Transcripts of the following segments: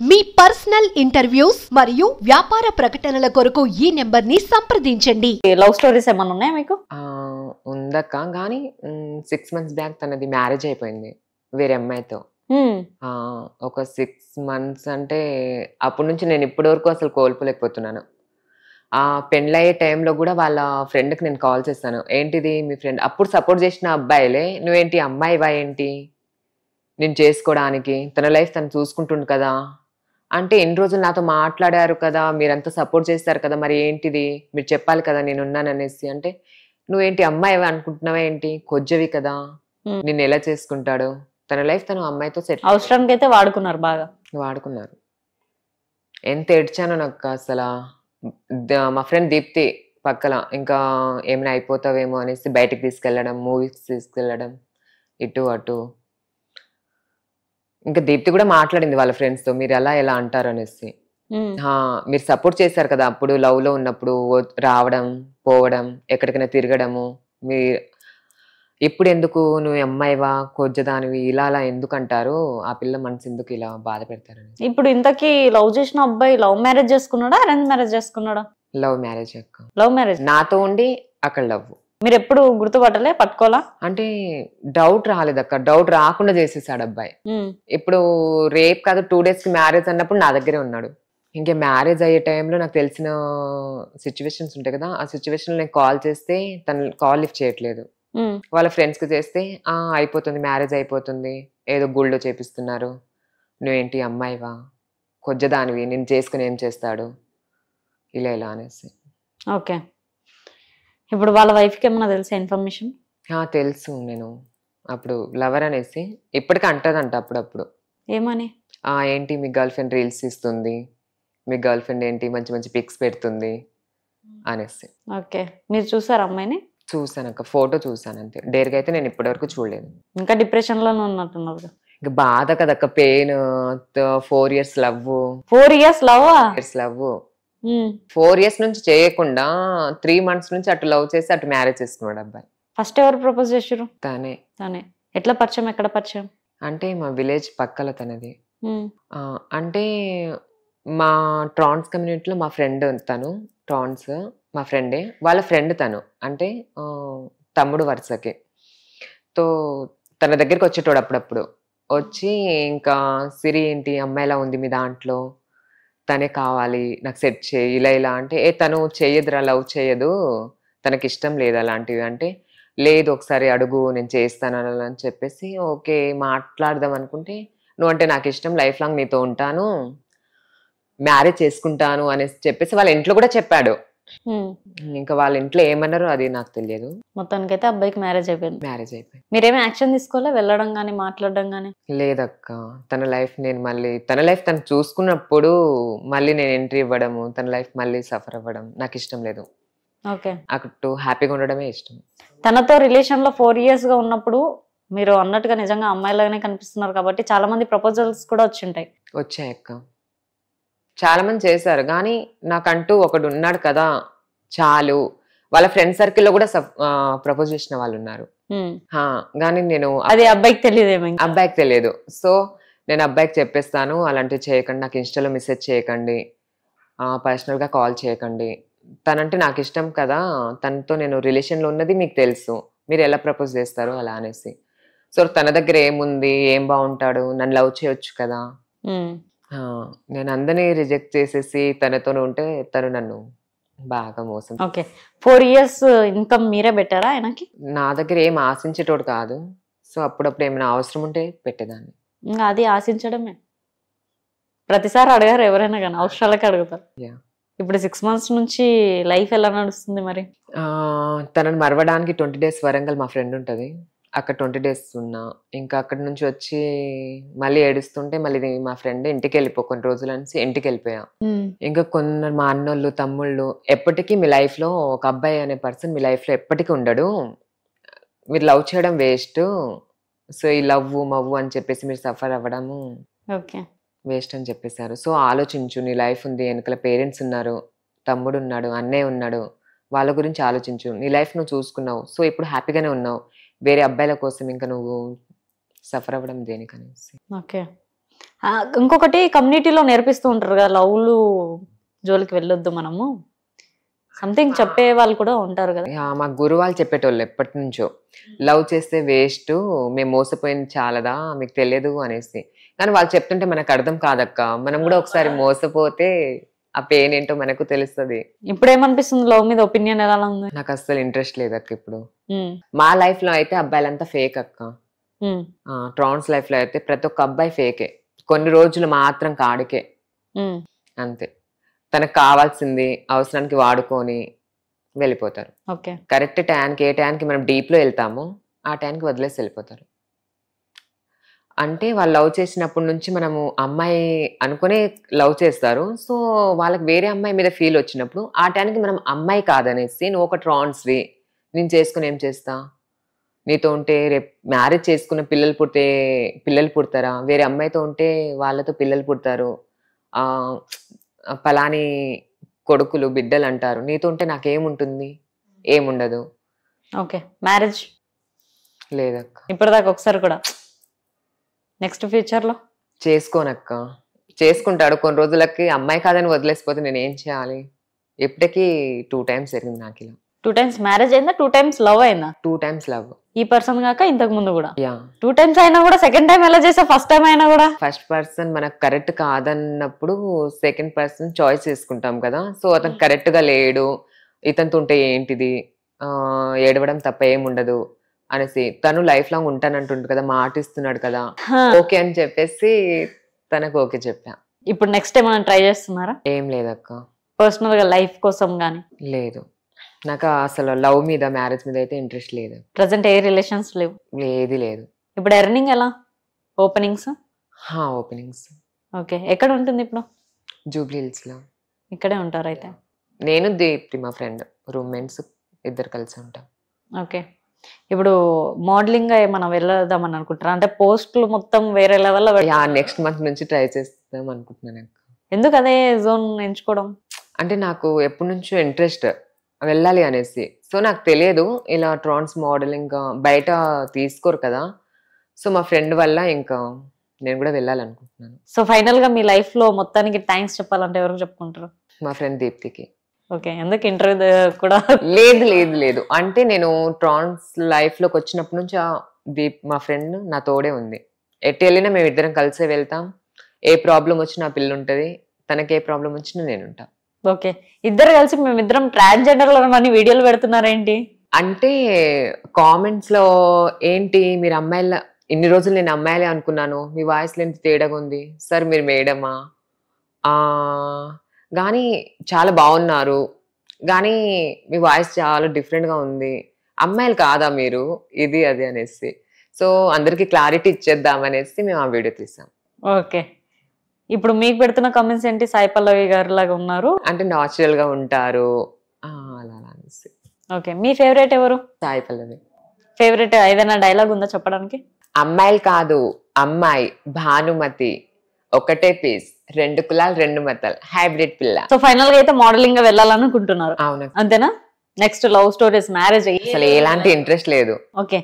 మీ personal interviews మరియు వ్యాపార ప్రకటనల కొరకు ఈ నెంబర్ ని సంప్రదించండి. లవ్ స్టోరీస్ ఏమన్నా ఉన్నాయా మీకు? ఉందక్క. కానీ 6 months బ్యాక్ తనది మ్యారేజ్ అయిపోయింది వేరే అమ్మాయితో. ఒక 6 months అంటే అప్పటి నుంచి నేను ఇప్పటి వరకు అసలు కోల్పోలేకపోతున్నాను. పెళ్ళయ్యే టైంలో కూడా వాళ్ళ ఫ్రెండ్కి నేను కాల్ చేస్తాను. ఏంటిది మీ ఫ్రెండ్ అప్పుడు సపోర్ట్ చేసిన అబ్బాయిలే, నువ్వేంటి అమ్మాయివా ఏంటి నేను చేసుకోవడానికి, తన లైఫ్ తను చూసుకుంటుంది కదా అంటే, ఎన్ని రోజులు నాతో మాట్లాడారు కదా, మీరంతా సపోర్ట్ చేస్తారు కదా, మరి ఏంటిది మీరు చెప్పాలి కదా నేనున్నాను అనేసి. అంటే నువ్వేంటి అమ్మాయివా అనుకుంటున్నావా ఏంటి, కొజ్జవి కదా, నిన్ను ఎలా చేసుకుంటాడు, తన లైఫ్ తను అమ్మాయితో సెట్. అవసరానికి అయితే వాడుకున్నారు, బాగా వాడుకున్నారు. ఎంత ఏడ్చానో నాకు అసలు. మా ఫ్రెండ్ దీప్తి పక్కన ఇంకా ఏమైనా అయిపోతావేమో అనేసి బయటికి తీసుకెళ్ళడం, మూవీస్ తీసుకెళ్ళడం, ఇటు అటు. ఇంకా దీప్తి కూడా మాట్లాడింది వాళ్ళ ఫ్రెండ్స్ తో, మీరు ఎలా అంటారు అనేసి. మీరు సపోర్ట్ చేశారు కదా అప్పుడు లవ్ లో ఉన్నప్పుడు, రావడం పోవడం ఎక్కడికైనా తిరగడము, మీ ఇప్పుడు ఎందుకు నువ్వు అమ్మాయివా కొజ్జదానివి ఇలా ఎందుకు అంటారు, ఆ పిల్ల మనసు ఎందుకు ఇలా బాధ పెడతారు. ఇప్పుడు ఇంతకీ లవ్ చేసిన అబ్బాయి లవ్ మ్యారేజ్ చేసుకున్నాడా, అరేంజ్ మ్యారేజ్ చేసుకున్నాడా? లవ్ మ్యారేజ్ అక్క. Love marriage. నాతో ఉండి అక్కడ లవ్. మీరు ఎప్పుడు గుర్తుపట్టలే, పట్టుకోలా? అంటే డౌట్ రాలేదక్క, డౌట్ రాకుండా చేసేసాడు అబ్బాయి. ఇప్పుడు రేపు కాదు 2 days కి మ్యారేజ్ అన్నప్పుడు నా దగ్గరే ఉన్నాడు. ఇంకా మ్యారేజ్ అయ్యే టైంలో నాకు తెలిసిన సిచ్యువేషన్స్ ఉంటాయి కదా, ఆ సిచ్యువేషన్ నేను కాల్ చేస్తే తను కాల్ లిఫ్ట్ చేయట్లేదు. వాళ్ళ ఫ్రెండ్స్ కి చేస్తే అయిపోతుంది మ్యారేజ్ అయిపోతుంది, ఏదో గుళ్ళో చేపిస్తున్నారు, నువ్వేంటి అమ్మాయివా కొజ్జదానివి, నేను చేసుకుని ఏం చేస్తాడు ఇలా అనేసి. ఓకే, ఇప్పుడు వాళ్ళ వైఫ్కి ఏమన్నా తెలుసా ఇన్ఫర్మేషన్? తెలుసు, నేను అప్పుడు లవర్ అనేసి ఇప్పటికీ అంటదంట అప్పుడప్పుడు. ఏమని? ఏంటి మీ గర్ల్ ఫ్రెండ్ రీల్స్ ఇస్తుంది, మీ గర్ల్ ఫ్రెండ్ ఏంటి మంచి మంచి పిక్స్ పెడుతుంది అనేసి. ఓకే, మీరు చూసారు అమ్మాయిని? చూసానక్క, ఫోటో చూసాను అంతే, డైరెక్ట్ అయితే నేను ఇప్పటి వరకు చూడలేదు. ఇంకా డిప్రెషన్ లోనే ఉన్నట్టున్నారు. ఇంకా బాధ కదక్క, pain. 4 years love. 4 years love? 4 years నుంచి చేయకుండా 3 months నుంచి అటు లవ్ చేసి అటు మ్యారేజ్ చేసుకున్నాడు అబ్బాయి. ఫస్ట్ ఎవరు ప్రపోజ్ చేసారు? తనే. ఎట్లా పరిచయం, ఎక్కడ పరిచయం? అంటే మా విలేజ్ పక్కల తనది. అంటే మా ట్రాన్స్ కమ్యూనిటీలో మా ఫ్రెండ్ తను, ట్రాన్స్ మా ఫ్రెండే, వాళ్ళ ఫ్రెండ్ తను, అంటే తమ్ముడు వరుసకి. తో తన దగ్గరికి వచ్చేటోడు అప్పుడప్పుడు వచ్చి, ఇంకా సిరి ఏంటి అమ్మాయిలా ఉంది మీ దాంట్లో, తనే కావాలి నాకు సెట్ చేయి ఇలా అంటే, తను చెయ్యదురా, లవ్ చేయదు, తనకి ఇష్టం లేదు అలాంటివి అంటే, లేదు ఒకసారి అడుగు నేను చేస్తాను అని చెప్పేసి, ఓకే మాట్లాడదాం అనుకుంటే, నువ్వు అంటే నాకు ఇష్టం, లైఫ్ లాంగ్ నీతో ఉంటాను, మ్యారేజ్ చేసుకుంటాను అనేసి చెప్పేసి వాళ్ళ ఇంట్లో కూడా చెప్పాడు. ఇంకా వాళ్ళ ఇంట్లో ఏమన్నారో అది నాకు తెలియదు. మొత్తానికి అయితే అబ్బాయికి మ్యారేజ్ అయిపోయింది. మీరేమీ యాక్షన్ తీసుకోలే, వెళ్ళడం గానీ మాట్లాడడం గానీ? లేదక్క, తన లైఫ్ నేను మళ్ళీ తన లైఫ్ తను చూసుకున్నప్పుడు మళ్ళీ నేను ఎంట్రీ ఇవ్వడము, తన లైఫ్ మళ్ళీ సఫర్ అవ్వడం నాకు ఇష్టం లేదు. ఓకే, అటు హ్యాపీగా ఉండడమే ఇష్టం. తనతో రిలేషన్ లో 4 years గా ఉన్నప్పుడు మీరు అన్నట్టుగా నిజంగా అమ్మాయిలాగానే కనిపిస్తున్నారు కాబట్టి చాలా మంది ప్రపోజల్స్ కూడా వచ్చాయక్క, చాలా మంది చేశారు. కానీ నాకంటూ ఒకడు ఉన్నాడు కదా చాలు. వాళ్ళ ఫ్రెండ్ సర్కిల్లో కూడా ప్రపోజ్ చేసిన వాళ్ళు ఉన్నారు. కానీ నేను అది అబ్బాయికి తెలియదు, అబ్బాయికి తెలియదు. సో నేను అబ్బాయికి చెప్పేస్తాను, అలాంటివి చేయకండి, నాకు ఇన్స్టాలో మెసేజ్ చేయకండి, పర్సనల్ గా కాల్ చేయకండి, తనంటే నాకు ఇష్టం కదా, తనతో నేను రిలేషన్ లో ఉన్నది మీకు తెలుసు, మీరు ఎలా ప్రపోజ్ చేస్తారు అలా అనేసి. సో తన దగ్గర ఏముంది, ఏం బాగుంటాడు, నన్ను లవ్ చేయొచ్చు కదా, నేను అందరినీ రిజెక్ట్ చేసేసి తనతో ఉంటే తను నన్ను బాగా మోసం. ఓకే, 4 years ఇన్కమ్ మీరే పెట్టారా ఆయనకి? నా దగ్గర ఏం ఆశించేటోడు కాదు. సో అప్పుడప్పుడు ఏమైనా అవసరం ఉంటే పెట్టేదాన్ని. అది ఆశించడమే, ప్రతిసారి అడగారు ఎవరైనా కానీ, అవసరాలకి అడుగుతారు. ఇప్పుడు 6 months నుంచి లైఫ్ ఎలా నడుస్తుంది మరి? తనని మరవడానికి 20 days వరంగల్ మా ఫ్రెండ్ ఉంటది, అక్కడ 20 days ఉన్నా. ఇంకా అక్కడ నుంచి వచ్చి మళ్ళీ ఏడుస్తుంటే మళ్ళీ మా ఫ్రెండ్ ఇంటికి వెళ్ళిపో కొన్ని రోజులు అనేసి ఇంటికి వెళ్ళిపోయా. ఇంకా కొన్ని మా అన్నోళ్ళు తమ్ముళ్ళు, ఎప్పటికీ మీ లైఫ్ లో ఒక అబ్బాయి అనే పర్సన్ మీ లైఫ్ లో ఎప్పటికీ ఉండడు, మీరు లవ్ చేయడం వేస్ట్, సో ఈ మవ్వు అని చెప్పేసి మీరు సఫర్ అవ్వడము వేస్ట్ అని చెప్పేశారు. సో ఆలోచించు, నీ లైఫ్ ఉంది, వెనకాల పేరెంట్స్ ఉన్నారు, తమ్ముడు ఉన్నాడు, అన్నయ్య ఉన్నాడు, వాళ్ళ గురించి ఆలోచించు, నీ లైఫ్ నువ్వు చూసుకున్నావు, సో ఇప్పుడు హ్యాపీగానే ఉన్నావు, వేరే అబ్బాయిల కోసం ఇంకా నువ్వు సఫర్ అవ్వడం దేనికనేసి. ఓకే, ఇంకొకటి కమ్యూనిటీలో నేర్పిస్తూ ఉంటారు కదా, లవ్లు జోలికి వెళ్ళొద్దు మనము, సంథింగ్ చెప్పే వాళ్ళు కూడా ఉంటారు కదా. మా గురు వాళ్ళు చెప్పేటోళ్ళు ఎప్పటి నుంచో, లవ్ చేస్తే వేస్ట్, మేము మోసపోయింది చాలదా మీకు తెలియదు అనేసి. కానీ వాళ్ళు చెప్తుంటే మనకు అర్థం కాదక్క, మనం కూడా ఒకసారి మోసపోతే ఆ పెయిన్ ఏంటో మనకు తెలుస్తుంది. ఇప్పుడు ఏమనిపిస్తుంది, లవ్ మీద ఒపీనియన్ ఎలా ఉంది? నాకు అస్సలు ఇంట్రెస్ట్ లేదు అక్క ఇప్పుడు. మా లైఫ్ లో అయితే అబ్బాయిలంతా ఫేక్ అక్క. ట్రాన్స్ లైఫ్ లో అయితే ప్రతి ఒక్క అబ్బాయి ఫేకే, కొన్ని రోజులు మాత్రం కాడికే అంతే. తనకు కావాల్సింది అవసరానికి వాడుకొని వెళ్ళిపోతారు. కరెక్ట్ టైంకి, ఏ టైంకి మనం డీప్ లో వెళ్తామో ఆ టైంకి వదిలేసి వెళ్ళిపోతారు. అంటే వాళ్ళు లవ్ చేసినప్పటి నుంచి మనము అమ్మాయి అనుకునే లవ్ చేస్తారు. సో వాళ్ళకి వేరే అమ్మాయి మీద ఫీల్ వచ్చినప్పుడు ఆ టైంకి మనం అమ్మాయి కాదనేసి, నువ్వు ఒక ట్రాన్స్వి, నేను చేసుకుని ఏం చేస్తా, నీతో ఉంటే రేపు మ్యారేజ్ చేసుకున్న పిల్లలు పుడతారా, వేరే అమ్మాయితో ఉంటే వాళ్ళతో పిల్లలు పుడతారు, పలాని కొడుకులు బిడ్డలు అంటారు, నీతో ఉంటే నాకేముంటుంది, ఏముండదు. ఓకే, మ్యారేజ్ లేదక్క ఇప్పటిదాకా ఒకసారి కూడా. నెక్స్ట్ ఫ్యూచర్ లో చేసుకోనక్క. చేసుకుంటాడు కొన్ని రోజులకి, అమ్మాయి కాదని వదిలేసిపోతే నేను ఏం చేయాలి? ఇప్పటికీ 2 times జరిగింది నాకు ఇలా. 2 times మ్యారేజ్ అయిందా, 2 times లవ్ అయిందా? 2 times లవ్. ఈ పర్సన్ కాక ఇంతకు ముందు కూడా 2 times అయినా కూడా సెకండ్ టైం ఎలా చేసా, ఫస్ట్ టైం అయినా కూడా? ఫస్ట్ పర్సన్ మనకు కరెక్ట్ కాదన్నప్పుడు సెకండ్ పర్సన్ చాయిస్ చేసుకుంటాం కదా. సో అతను కరెక్ట్ గా లేడు, ఇతనితో ఉంటే ఏంటిది, ఏడవడం తప్ప ఏముండదు అనేసి, తను లైఫ్ లాంగ్ ఉంటానంటుండు కదా, మాట ఇస్తున్నాడు కదా, ఓకే అని చెప్పేసి తనకు ఓకే చెప్పా. ఇప్పుడు నెక్స్ట్ ఏమైనా ట్రై చేస్తున్నారా? ఏం లేదక్క. పర్సనల్ గా లైఫ్ కోసం గానీ? లేదు, నాకు అసలు లవ్ మీద, మ్యారేజ్ మీద అయితే ఇంట్రెస్ట్ లేదు. ప్రెసెంట్ ఏ రిలేషన్స్ లేవు? ఏది లేదు. ఇప్పుడు ఎర్నింగ్ ఎలా? ఓపెనింగ్స్? ఓపెనింగ్స్. ఓకే, ఎక్కడ ఉంటుంది ఇప్పుడు? జూబ్లీ హిల్స్ లో. ఇక్కడే ఉంటారు అయితే? నేను దీప్తి మా ఫ్రెండ్, రూమ్మేట్స్ ఇద్దరు కలిసి ఉంటాం. ఓకే, ఇప్పుడు మోడలింగ్ గా ఏమన్నా వెళ్దామని అనుకుంటారా? అంటే పోస్టులు మొత్తం వేరే లెవెల్లో. నెక్స్ట్ మంత్ నుంచి ట్రై చేస్తాం అనుకుంటున్నాను. ఎందుకు అదే జోన్ ఎంచుకోవడం? అంటే నాకు ఎప్పటి నుంచో ఇంట్రెస్ట్ వెళ్ళాలి అనేసి. సో నాకు తెలియదు ఇలా ట్రాన్స్ మోడలింగ్ బయట తీసుకోరు కదా. సో మా ఫ్రెండ్ వల్ల ఇంకా నేను కూడా వెళ్ళాలనుకుంటున్నాను. సో ఫైనల్ గా మీ లైఫ్ లో మొత్తానికి థ్యాంక్స్ చెప్పాలంటే ఎవరికి చెప్పుకుంటారు? మా ఫ్రెండ్ దీప్తికి. ఓకే, ఎందుకు ఇంటర్వ్యూ కూడా? లేదు అంటే నేను ట్రాన్స్ లైఫ్ లోకి వచ్చినప్పటి నుంచి మా ఫ్రెండ్ నా తోడే ఉంది. ఎటు వెళ్ళినా మేము ఇద్దరం కలిసే వెళ్తాం. ఏ ప్రాబ్లం వచ్చినా ఆ పిల్ల ఉంటది, తనకి ఏ ప్రాబ్లం వచ్చినా నేను ఉంటా. ఓకే, ఇద్దరు కలిసి మేమిద్దరం ట్రాన్స్జెండర్ లో వీడియోలు పెడుతున్నారేంటి అంటే కామెంట్స్ లో, ఏంటి మీరు అమ్మాయిల, ఇన్ని రోజులు నేను అమ్మాయిలే అనుకున్నాను, మీ వాయిస్ లో ఎంత తేడాగా ఉంది సార్, మీరు మేడమా, కానీ చాలా బాగున్నారు, కానీ మీ వాయిస్ చాలా డిఫరెంట్గా ఉంది, అమ్మాయిలు కాదా మీరు, ఇది అది అనేసి. సో అందరికి క్లారిటీ ఇచ్చేద్దామనేసి మేము ఆ వీడియో తీసాం. ఓకే, ఇప్పుడు మీకు పెడుతున్న కామెంట్స్ ఏంటి? సాయి పల్లవి గారు లాగా ఉన్నారు అంటే నాచురల్ గా ఉంటారు అలా అనేసి. ఓకే, మీ ఫేవరెట్ ఎవరు? సాయి పల్లవి. ఫేవరెట్ ఏదైనా డైలాగ్ ఉందా చెప్పడానికి? అమ్మాయిలు కాదు, అమ్మాయి భానుమతి, ఒకటే పీస్, 2 కులాలు 2 మతాలు, హైబ్రిడ్ పిల్ల. సో ఫైనల్ గా అయితే మోడలింగ్ గా వెళ్ళాలనుకుంటున్నారు? అవును. అంతేనా? నెక్స్ట్ లవ్ స్టోరీస్, మ్యారేజ్ అసలు ఎలాంటి ఇంట్రెస్ట్ లేదు. ఓకే,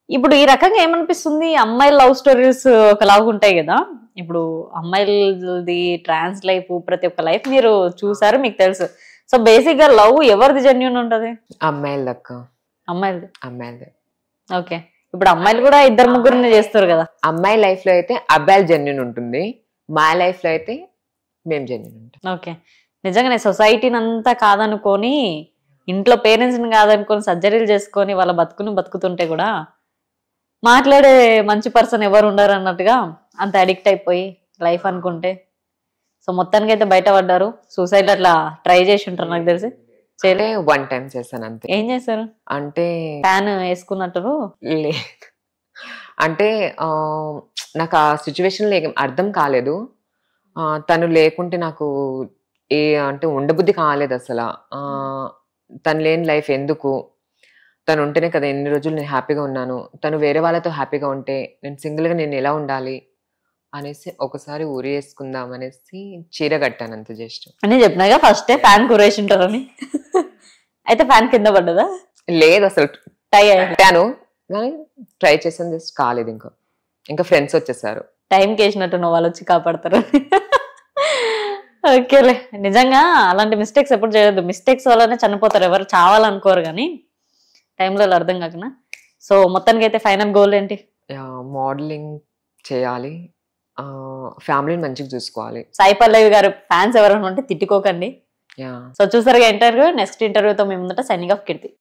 ఇప్పుడు ఈ రకంగా ఏమనిపిస్తుంది, అమ్మాయిల లవ్ స్టోరీస్ ఒకలాగా ఉంటాయి కదా, ఇప్పుడు అమ్మాయిలది ట్రాన్స్ లైఫ్, ప్రతి ఒక్క లైఫ్ మీరు చూసారు, మీకు తెలుసు. సో బేసిక్ గా లవ్ ఎవరిది జెన్యూన్ ఉంటది? అమ్మాయిల దక్క. అమ్మాయిలది. ఓకే, ఇప్పుడు అమ్మాయిలు కూడా 2-3 చేస్తారు కదా. అమ్మాయి లైఫ్ లో అయితే అబ్బాయిలు జెన్యూన్ ఉంటుంది, మా లైఫ్ లో అయితే మేము జెన్యూన్ ఉంటాం. ఓకే, నిజంగానే సొసైటీని అంతా కాదనుకొని, ఇంట్లో పేరెంట్స్ని కాదనుకొని సర్జరీలు చేసుకొని వాళ్ళ బతుకుతుంటే కూడా మాట్లాడే మంచి పర్సన్ ఎవరు ఉండరు అన్నట్టుగా అంత అడిక్ట్ అయిపోయి లైఫ్ అనుకుంటే. సో మొత్తానికి అయితే బయటపడ్డారు. సూసైడ్ అట్లా ట్రై చేసి ఉంటారు నాకు తెలిసి. 1 time చేశాను అంతే. ఏం చేశారు? అంటే ఫ్యాన్ వేసుకున్నట్టు? లేదు, అంటే నాకు ఆ సిచ్యువేషన్ లో అర్థం కాలేదు. తను లేకుంటే నాకు అంటే ఉండబుద్ధి కాలేదు అసలు. తను లేని లైఫ్ ఎందుకు, తను ఉంటేనే కదా ఎన్ని రోజులు నేను హ్యాపీగా ఉన్నాను, తను వేరే వాళ్ళతో హ్యాపీగా ఉంటే నేను సింగిల్గా నేను ఎలా ఉండాలి అనేసి ఒకసారి ఊరి వేసుకుందాం అనేసి చీర కట్టాను అంత. జస్ట్ అని చెప్పినాగా ఫస్ట్ ఫ్యాన్ కురేసి ఉంటారని. అయితే ఫ్యాన్ కింద పడ్డదా? లేదు, అసలు ట్రై అయ్యాను కానీ ట్రై చేసాను, జస్ట్ కాలేదు. ఇంకా ఫ్రెండ్స్ వచ్చేసారు, టైంకి వేసినట్టు వాళ్ళు వచ్చి కాపాడతారు. ఓకేలే, నిజంగా అలాంటి మిస్టేక్స్ ఎప్పుడు చేయొద్దు. మిస్టేక్స్ వల్లనే చనిపోతారు, ఎవరు చావాలనుకోరు కానీ టైంలో అర్థం కాకుండా. సో మొత్తానికి అయితే ఫైనల్ గోల్ ఏంటి? మోడలింగ్ చేయాలి, ఫ్యామిలీని మంచిగా చూసుకోవాలి. సాయి పల్లవి గారు ఫ్యాన్స్ ఎవరైనా ఉంటే తిట్టుకోకండి. యా సో చూసారుగా ఇంటర్వ్యూ. నెక్స్ట్ ఇంటర్వ్యూతో మేము ముందట సైనింగ్ ఆఫ్ కీర్తి.